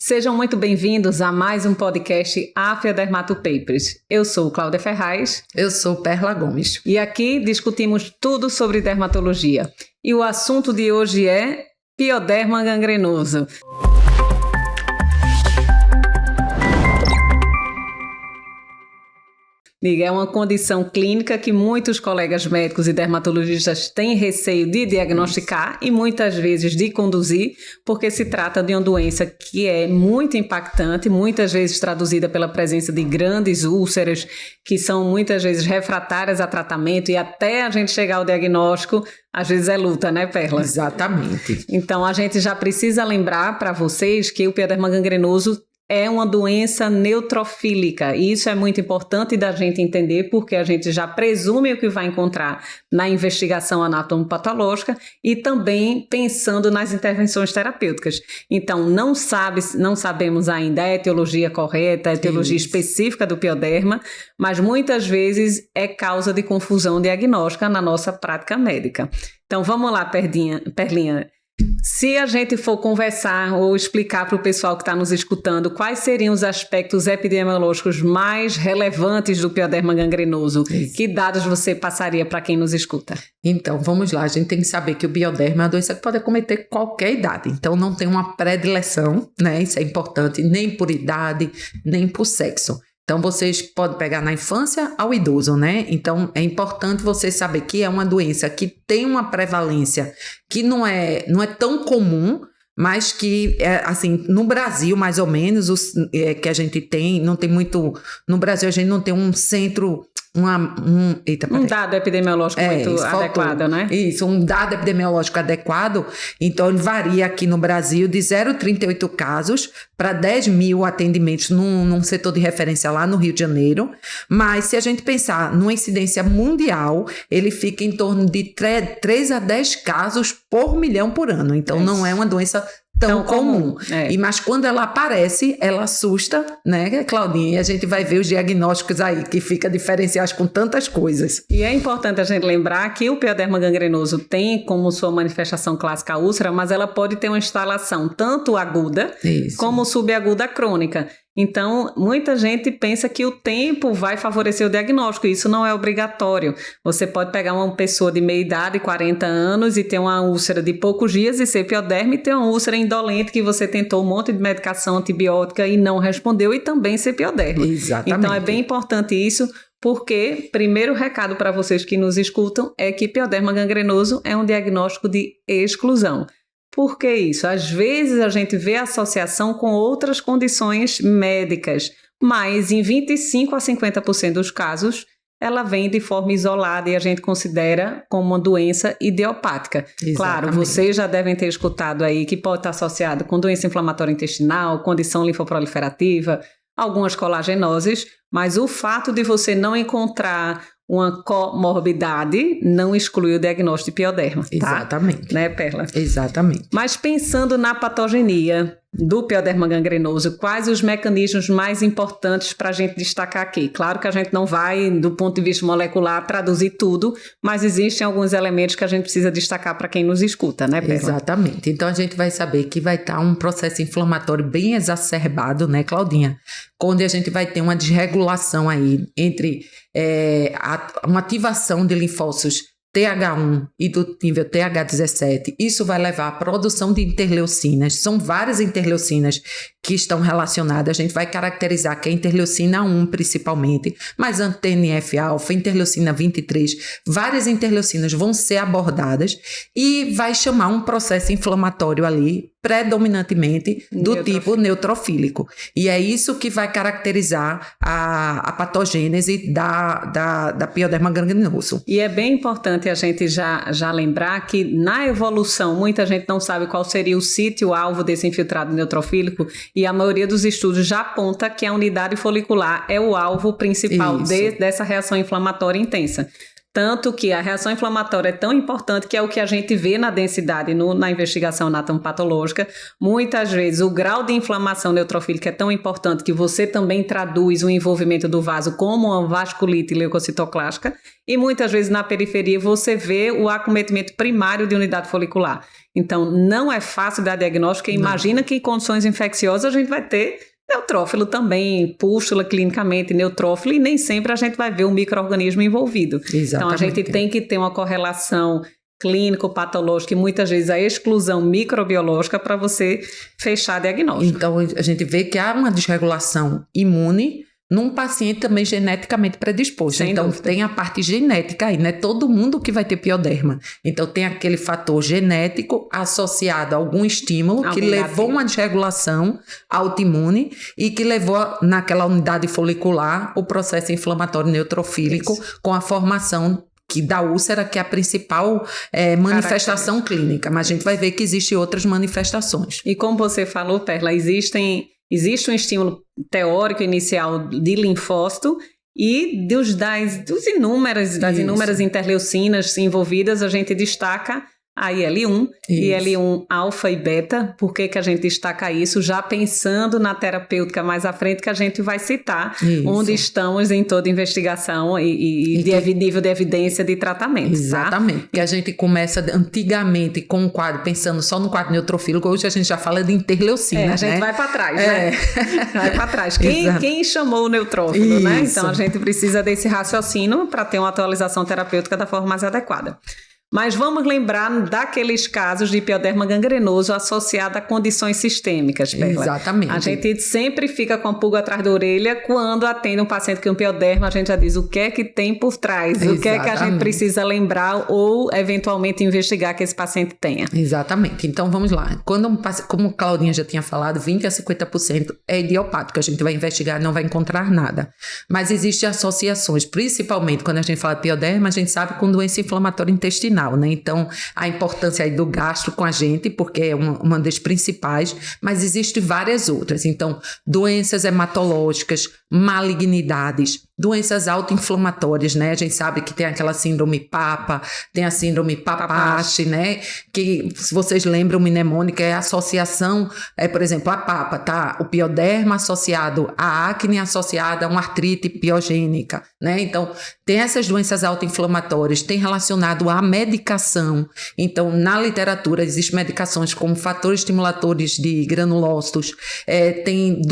Sejam muito bem-vindos a mais um podcast Afya Dermato Papers. Eu sou Cláudia Ferraz. Eu sou Perla Gomes. E aqui discutimos tudo sobre dermatologia. E o assunto de hoje é pioderma gangrenoso. É uma condição clínica que muitos colegas médicos e dermatologistas têm receio de diagnosticar e muitas vezes de conduzir, porque se trata de uma doença que é muito impactante, muitas vezes traduzida pela presença de grandes úlceras, que são muitas vezes refratárias a tratamento e até a gente chegar ao diagnóstico, às vezes é luta, né, Perla? Exatamente. Então a gente já precisa lembrar para vocês que o pioderma gangrenoso é uma doença neutrofílica e isso é muito importante da gente entender porque a gente já presume o que vai encontrar na investigação anatomopatológica e também pensando nas intervenções terapêuticas. Então, não sabemos ainda a etiologia correta, a etiologia específica do pioderma, mas muitas vezes é causa de confusão diagnóstica na nossa prática médica. Então, vamos lá, Perlinha. Se a gente for conversar ou explicar para o pessoal que está nos escutando quais seriam os aspectos epidemiológicos mais relevantes do pioderma gangrenoso, que dados você passaria para quem nos escuta? Então, vamos lá. A gente tem que saber que o pioderma é uma doença que pode acometer qualquer idade. Então, não tem uma predileção, né? Isso é importante, nem por idade, nem por sexo. Então, vocês podem pegar na infância ao idoso, né? Então, é importante você saber que é uma doença que tem uma prevalência que não é tão comum, mas que, assim, no Brasil, mais ou menos, que a gente tem, não tem muito... No Brasil, a gente não tem um centro... Um dado epidemiológico muito adequado, né? Isso, um dado epidemiológico adequado. Então, ele varia aqui no Brasil de 0,38 casos para 10 mil atendimentos num setor de referência lá no Rio de Janeiro. Mas, se a gente pensar numa incidência mundial, ele fica em torno de 3 a 10 casos por milhão por ano. Então, não é uma doença tão comum. Mas quando ela aparece, ela assusta, né, Claudinha? E a gente vai ver os diagnósticos aí, que fica diferenciados com tantas coisas. E é importante a gente lembrar que o pioderma gangrenoso tem como sua manifestação clássica a úlcera, mas ela pode ter uma instalação tanto aguda como subaguda crônica. Então, muita gente pensa que o tempo vai favorecer o diagnóstico, e isso não é obrigatório. Você pode pegar uma pessoa de meia idade, 40 anos, e ter uma úlcera de poucos dias e ser pioderma, e ter uma úlcera indolente que você tentou um monte de medicação antibiótica e não respondeu, e também ser pioderma. Exatamente. Então, é bem importante isso, porque, primeiro recado para vocês que nos escutam, é que pioderma gangrenoso é um diagnóstico de exclusão. Por que isso? Às vezes a gente vê associação com outras condições médicas, mas em 25% a 50% dos casos ela vem de forma isolada e a gente considera como uma doença idiopática. Exatamente. Claro, vocês já devem ter escutado aí que pode estar associado com doença inflamatória intestinal, condição linfoproliferativa, algumas colagenoses, mas o fato de você não encontrar uma comorbidade não exclui o diagnóstico de pioderma. Tá? Exatamente. Né, Perla? Exatamente. Mas pensando na patogenia do pioderma gangrenoso, quais os mecanismos mais importantes para a gente destacar aqui? Claro que a gente não vai, do ponto de vista molecular, traduzir tudo, mas existem alguns elementos que a gente precisa destacar para quem nos escuta, né, Perla? Exatamente. Então, a gente vai saber que vai estar um processo inflamatório bem exacerbado, né, Claudinha? Onde a gente vai ter uma desregulação aí entre uma ativação de linfócitos TH1 e do nível TH17, isso vai levar à produção de interleucinas. São várias interleucinas que estão relacionadas. A gente vai caracterizar que é a interleucina 1 principalmente, mas anti-TNF-alfa, interleucina 23, várias interleucinas vão ser abordadas e vai chamar um processo inflamatório ali, predominantemente do tipo neutrofílico. E é isso que vai caracterizar a patogênese da pioderma gangrenoso. E é bem importante a gente já lembrar que na evolução muita gente não sabe qual seria o sítio-alvo desse infiltrado neutrofílico e a maioria dos estudos já aponta que a unidade folicular é o alvo principal dessa reação inflamatória intensa. Tanto que a reação inflamatória é tão importante que é o que a gente vê na densidade, na investigação anatomopatológica. Muitas vezes o grau de inflamação neutrofílica é tão importante que você também traduz o envolvimento do vaso como uma vasculite leucocitoclástica. E muitas vezes na periferia você vê o acometimento primário de unidade folicular. Então não é fácil dar diagnóstico. Imagina que em condições infecciosas a gente vai ter neutrófilo também, pústula clinicamente neutrófilo, e nem sempre a gente vai ver o micro-organismo envolvido. Exatamente. Então a gente tem que ter uma correlação clínico-patológica e muitas vezes a exclusão microbiológica para você fechar diagnóstico. Então a gente vê que há uma desregulação imune num paciente também geneticamente predisposto. Sem então, dúvida. tem a parte genética aí, não é todo mundo que vai ter pioderma. Então, tem aquele fator genético associado a algum estímulo que levou a uma desregulação autoimune e que levou naquela unidade folicular o processo inflamatório neutrofílico com a formação da úlcera, que é a principal manifestação clínica. Mas a gente vai ver que existem outras manifestações. E como você falou, Perla, existe um estímulo teórico inicial de linfócito e das inúmeras interleucinas envolvidas, a gente destaca a IL-1, IL-1 alfa e beta. Por que a gente destaca isso? Já pensando na terapêutica mais à frente, que a gente vai citar, onde estamos em toda investigação e nível de evidência de tratamento. Exatamente. Tá? Que a gente começa antigamente com um quadro, pensando só no quadro neutrofílico, hoje a gente já fala de interleucina, a gente vai para trás, né? Vai para trás. Quem chamou o neutrófilo, né? Então a gente precisa desse raciocínio para ter uma atualização terapêutica da forma mais adequada. Mas vamos lembrar daqueles casos de pioderma gangrenoso associado a condições sistêmicas, Perla. Exatamente. A gente sempre fica com a pulga atrás da orelha quando atende um paciente com pioderma, a gente já diz o que é que tem por trás, o que é que a gente precisa lembrar ou eventualmente investigar que esse paciente tenha. Exatamente. Então vamos lá. Como a Claudinha já tinha falado, 20% a 50% é idiopático. A gente vai investigar e não vai encontrar nada. Mas existem associações, principalmente quando a gente fala de pioderma, a gente sabe com doença inflamatória intestinal. Né? Então, a importância aí do gastro com a gente, porque é uma das principais, mas existem várias outras. Então, doenças hematológicas, malignidades, doenças autoinflamatórias, né? A gente sabe que tem aquela síndrome PAPA, tem a síndrome PAPACHE, né? Que, se vocês lembram, mnemônica é a associação, por exemplo, a PAPA, tá? O pioderma associado à acne, associada a uma artrite piogênica, né? Então, tem essas doenças autoinflamatórias, tem relacionado à medicação. Então, na literatura, existem medicações como fatores estimuladores de granulócitos, tem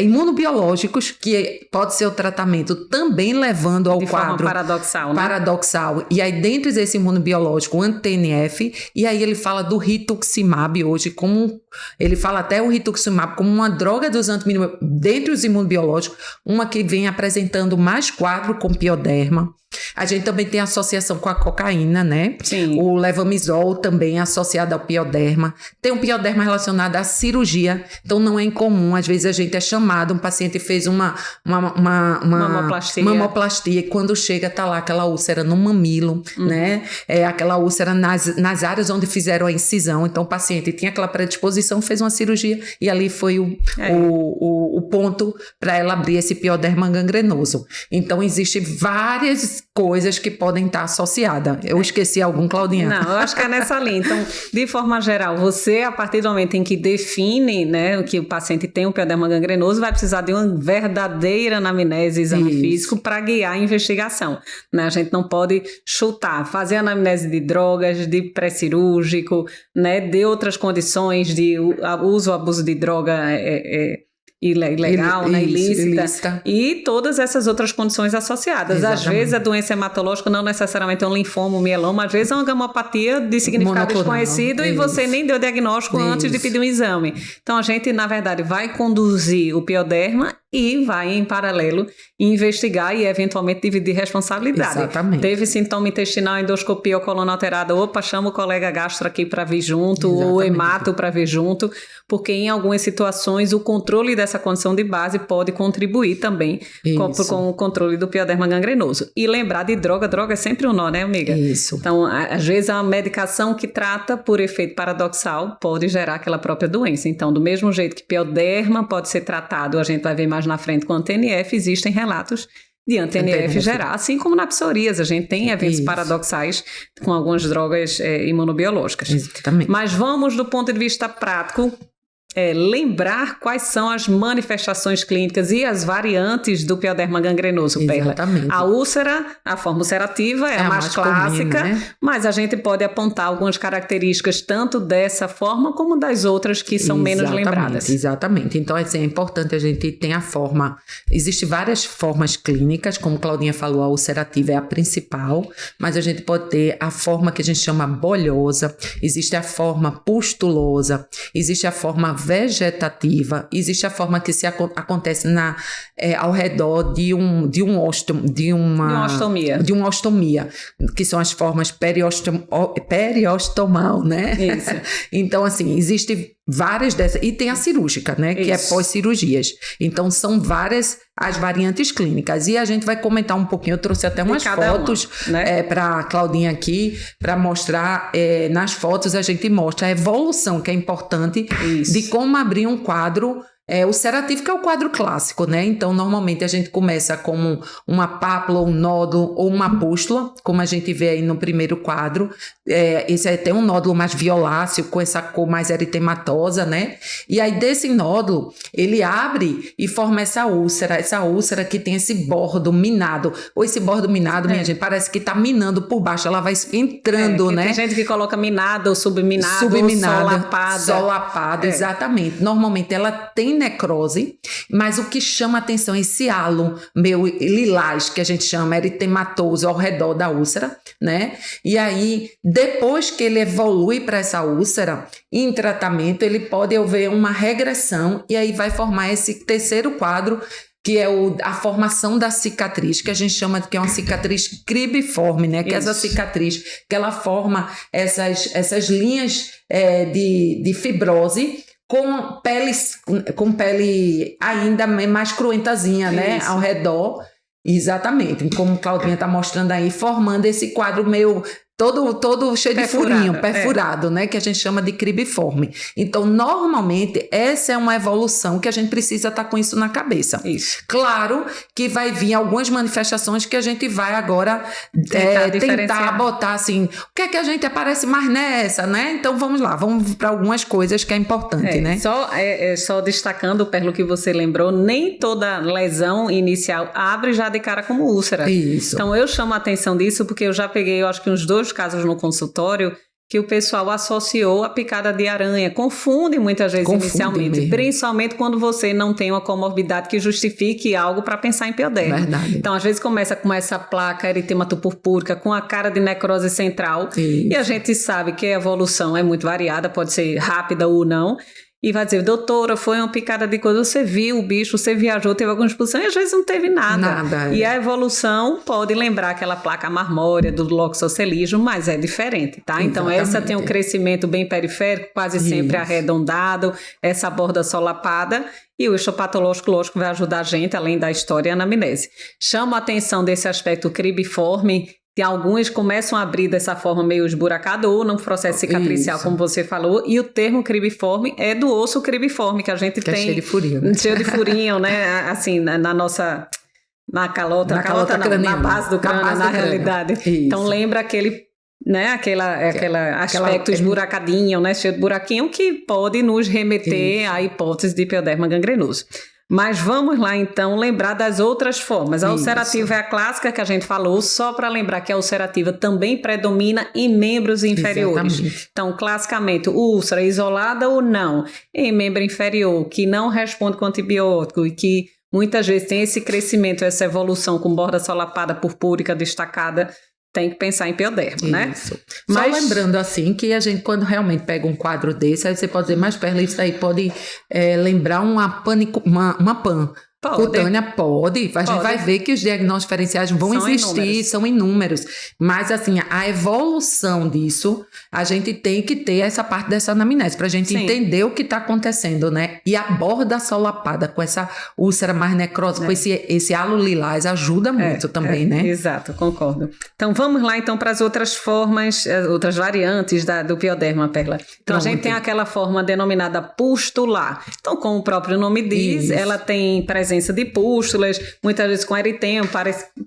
imunobiológicos, que pode ser o tratamento também levando ao quadro forma paradoxal, né? Paradoxal. E aí, dentro desse imunobiológico, o anti-TNF, e aí ele fala do rituximab hoje, ele fala até o rituximab como uma droga dos dentre os imunobiológicos, uma que vem apresentando mais quadro com pioderma. A gente também tem associação com a cocaína, né? Sim. O levamisol também é associado ao pioderma. Tem um pioderma relacionado à cirurgia, então não é incomum. Às vezes a gente é chamado, um paciente fez uma mamoplastia, e quando chega tá lá aquela úlcera no mamilo, né? Aquela úlcera nas áreas onde fizeram a incisão. Então o paciente tinha aquela predisposição, fez uma cirurgia e ali foi o ponto para ela abrir esse pioderma gangrenoso. Então existem várias coisas que podem estar associadas. Eu esqueci algum, Claudinha? Não, eu acho que é nessa linha. Então, de forma geral, você, a partir do momento em que define, né, que o paciente tem um pioderma gangrenoso, vai precisar de uma verdadeira anamnese e exame físico para guiar a investigação. Né? A gente não pode chutar, fazer anamnese de drogas, de pré-cirúrgico, né, de outras condições de uso ou abuso de droga ilegal, né, ilícita, e todas essas outras condições associadas. Exatamente. Às vezes a doença hematológica não necessariamente é um linfoma, um mieloma, às vezes é uma gamopatia de significado desconhecido e você nem deu diagnóstico antes de pedir um exame. Então a gente, na verdade, vai conduzir o pioderma e vai, em paralelo, investigar e, eventualmente, dividir responsabilidade. Exatamente. Teve sintoma intestinal, endoscopia ou coluna alterada, opa, chama o colega gastro aqui para vir junto, ou hemato para vir junto, porque em algumas situações o controle dessa condição de base pode contribuir também com o controle do pioderma gangrenoso. E lembrar de droga é sempre um nó, né, amiga? Isso. Então, às vezes, a medicação que trata por efeito paradoxal pode gerar aquela própria doença. Então, do mesmo jeito que pioderma pode ser tratado, a gente vai ver mais na frente com a TNF, existem relatos de anti-NF gerar, assim como na psoríase. A gente tem eventos paradoxais com algumas drogas imunobiológicas. Exatamente. Mas vamos, do ponto de vista prático, lembrar quais são as manifestações clínicas e as variantes do pioderma gangrenoso, Perla. Exatamente. A úlcera, a forma ulcerativa é a mais clássica, comum, né? Mas a gente pode apontar algumas características tanto dessa forma como das outras que são menos lembradas. Exatamente. Então, assim, é importante a gente ter a forma... Existem várias formas clínicas, como Claudinha falou, a ulcerativa é a principal, mas a gente pode ter a forma que a gente chama bolhosa, existe a forma pustulosa, existe a forma vegetativa, existe a forma que acontece ao redor de uma ostomia, que são as formas periostomal, né? Isso. Então, assim, existe várias dessas, e tem a cirúrgica, né? Que é pós-cirurgias. Então, são várias as variantes clínicas. E a gente vai comentar um pouquinho, eu trouxe até umas fotos né? Para a Claudinha aqui, para mostrar, nas fotos a gente mostra a evolução, que é importante, de como abrir um quadro. Ulcerativo, que é o quadro clássico, né? Então, normalmente a gente começa com uma pápula, um nódulo ou uma pústula, como a gente vê aí no primeiro quadro. Esse aí tem um nódulo mais violáceo, com essa cor mais eritematosa, né? E aí, desse nódulo, ele abre e forma essa úlcera que tem esse bordo minado. Ou esse bordo minado, minha gente, parece que tá minando por baixo, ela vai entrando, né? Tem gente que coloca minado ou subminado ou solapada. Solapada, exatamente. Normalmente ela tem necrose, mas o que chama atenção é esse halo meio lilás, que a gente chama eritematoso ao redor da úlcera, né? E aí, depois que ele evolui para essa úlcera, em tratamento, ele pode haver uma regressão e aí vai formar esse terceiro quadro, que é a formação da cicatriz, que a gente chama de que é uma cicatriz cribiforme, né? Que é essa cicatriz, que ela forma essas linhas de fibrose, com pele ainda mais cruentazinha, né? Ao redor. Exatamente, como Claudinha está mostrando aí, formando esse quadro meio... Todo cheio de furinho, perfurado, né? Que a gente chama de cribiforme. Então, normalmente, essa é uma evolução que a gente precisa estar com isso na cabeça. Isso. Claro que vai vir algumas manifestações que a gente vai agora tentar botar assim, o que é que a gente aparece mais nessa, né? Então, vamos lá, vamos para algumas coisas que é importante, né? Só destacando, Perlo, que você lembrou, nem toda lesão inicial abre já de cara como úlcera. Isso. Então, eu chamo a atenção disso porque eu já peguei, eu acho que uns 2 casos no consultório que o pessoal associou a picada de aranha. Confunde muitas vezes inicialmente, mesmo. Principalmente quando você não tem uma comorbidade que justifique algo para pensar em pioderma. Verdade. Então, às vezes começa com essa placa eritematoporpúrica com a cara de necrose central. Isso. E a gente sabe que a evolução é muito variada, pode ser rápida ou não. E vai dizer, doutora, foi uma picada de coisa, você viu o bicho, você viajou, teve alguma expulsão e às vezes não teve nada. E a evolução pode lembrar aquela placa marmórea do loxocelismo, mas é diferente, tá? Exatamente. Então essa tem um crescimento bem periférico, quase sempre arredondado, essa borda solapada. E o histopatológico, lógico, vai ajudar a gente, além da história e anamnese. Chama a atenção desse aspecto cribiforme. Tem alguns começam a abrir dessa forma meio esburacado ou num processo cicatricial, como você falou, e o termo cribiforme é do osso cribiforme, que a gente tem... É cheio de furinho, né? Cheio de furinho, né? Assim, na nossa... Na calota não, na base do crânio, na realidade. Isso. Então, lembra aquele... Né? Aquela aspecto esburacadinho, né? Cheio de buraquinho, que pode nos remeter à hipótese de pioderma gangrenoso. Mas vamos lá, então, lembrar das outras formas. A ulcerativa é a clássica que a gente falou, só para lembrar que a ulcerativa também predomina em membros inferiores. Exatamente. Então, classicamente, úlcera isolada ou não, em membro inferior, que não responde com antibiótico e que muitas vezes tem esse crescimento, essa evolução com borda solapada purpúrica destacada, tem que pensar em pioderma, né? Isso. Mas... Só lembrando assim que a gente, quando realmente pega um quadro desse, aí você pode dizer, mas Perla, isso aí pode lembrar uma PAN cutânea, pode. A gente vai ver que os diagnósticos diferenciais vão existir, são inúmeros. Mas, assim, a evolução disso, a gente tem que ter essa parte dessa anamnese, para a gente entender o que está acontecendo, né? E a borda solapada com essa úlcera mais necrótica, com esse halo lilás, ajuda muito também, né? Exato, concordo. Então, vamos lá, então, para as outras formas, outras variantes do pioderma, Perla. Então, a gente tem aquela forma denominada pustular. Então, como o próprio nome diz, ela tem presença presença de pústulas, muitas vezes com eritema,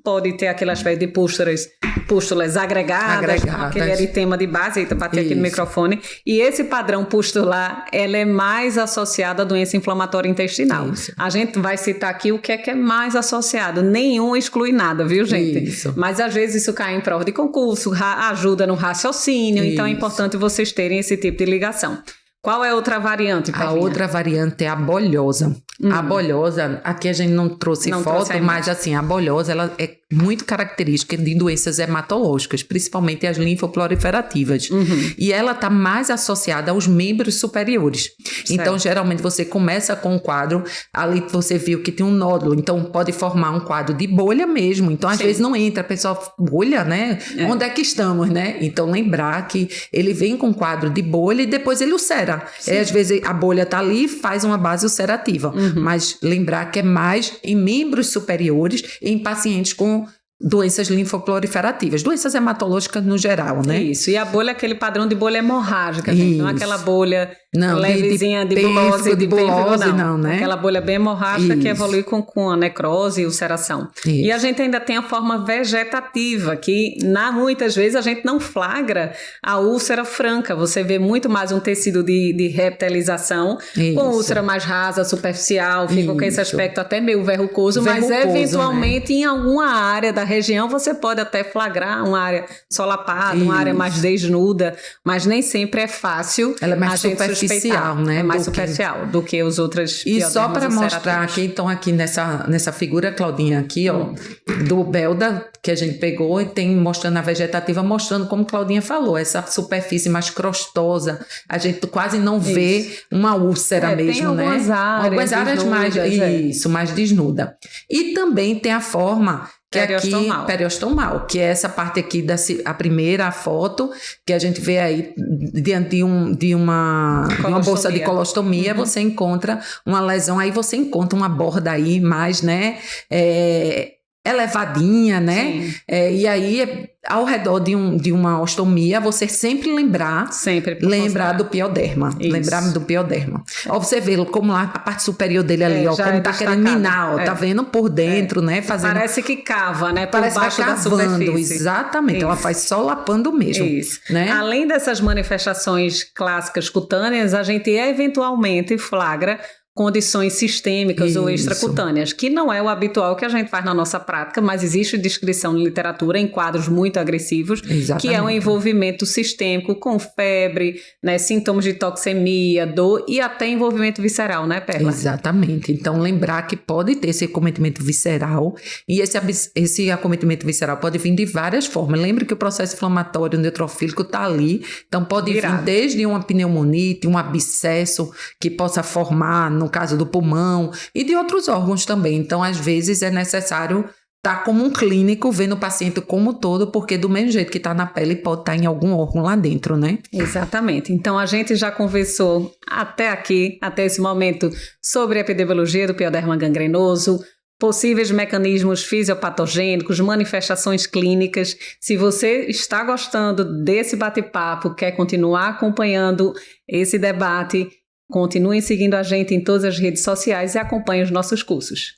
pode ter aquele aspecto de pústulas agregadas. Aquele eritema de base, eita, bati aqui no microfone. E esse padrão pustular, ela é mais associada à doença inflamatória intestinal. Isso. A gente vai citar aqui o que é mais associado. Nenhum exclui nada, viu, gente? Isso. Mas às vezes isso cai em prova de concurso, ajuda no raciocínio, então é importante vocês terem esse tipo de ligação. Qual é a outra variante, Perlinha? A outra variante é a bolhosa. A bolhosa, aqui a gente não trouxe foto, mas assim, a bolhosa ela é muito característica de doenças hematológicas, principalmente as linfoproliferativas. E ela está mais associada aos membros superiores. Certo. Então, geralmente, você começa com um quadro, ali você viu que tem um nódulo, então pode formar um quadro de bolha mesmo. Então, às vezes não entra, a pessoa, bolha, né? Onde é que estamos, né? Então, lembrar que ele vem com um quadro de bolha e depois ele ulcera. Às vezes a bolha está ali e faz uma base ulcerativa. Mas lembrar que é mais em membros superiores e em pacientes com doenças linfoproliferativas, doenças hematológicas no geral, né? Isso, e a bolha é aquele padrão de bolha hemorrágica, não é aquela bolha levezinha de bulose, não, né? Aquela bolha bem hemorrágica que evolui com a necrose e ulceração. Isso. E a gente ainda tem a forma vegetativa, que muitas vezes a gente não flagra a úlcera franca, você vê muito mais um tecido de reptilização, com úlcera mais rasa, superficial, fica com esse aspecto até meio verrucoso, mas eventualmente em alguma área da região você pode até flagrar uma área solapada, uma área mais desnuda, mas nem sempre é fácil. Ela é mais superficial, né? É mais superficial do que os outros. E só para mostrar aqui, então aqui nessa figura, Claudinha, aqui, ó, do Belda, que a gente pegou e tem mostrando a vegetativa, mostrando como Claudinha falou, essa superfície mais crostosa, a gente quase não vê uma úlcera mesmo, né? Algumas áreas mais, mais desnuda. E também tem a forma que periostomal. Periostomal, que é essa parte aqui a primeira foto que a gente vê aí diante de uma bolsa de colostomia, você encontra uma lesão, aí você encontra uma borda aí mais, né, elevadinha, né? E aí, ao redor de uma ostomia, você sempre lembrar do pioderma. Isso. Lembrar do pioderma. Ó, você vê como lá a parte superior dele ali, ó, como tá querendo minar, ó, tá vendo por dentro, né? Fazendo... Parece que cava, né? Por baixo da superfície. Exatamente. Isso. Ela faz solapando mesmo. Isso. Né? Além dessas manifestações clássicas cutâneas, a gente eventualmente flagra condições sistêmicas ou extracutâneas, que não é o habitual que a gente faz na nossa prática, mas existe descrição de literatura em quadros muito agressivos, que é um envolvimento sistêmico com febre, né, sintomas de toxemia, dor e até envolvimento visceral, né, Perla? Exatamente. Então, lembrar que pode ter esse acometimento visceral e esse acometimento visceral pode vir de várias formas. Lembre que o processo inflamatório neutrofílico está ali, então pode vir desde uma pneumonite, um abscesso que possa formar no caso do pulmão e de outros órgãos também. Então, às vezes, é necessário estar como um clínico vendo o paciente como um todo, porque do mesmo jeito que está na pele, pode estar em algum órgão lá dentro, né? Exatamente. Então, a gente já conversou até aqui, até esse momento, sobre a epidemiologia do pioderma gangrenoso, possíveis mecanismos fisiopatogênicos, manifestações clínicas. Se você está gostando desse bate-papo, quer continuar acompanhando esse debate, continuem seguindo a gente em todas as redes sociais e acompanhem os nossos cursos.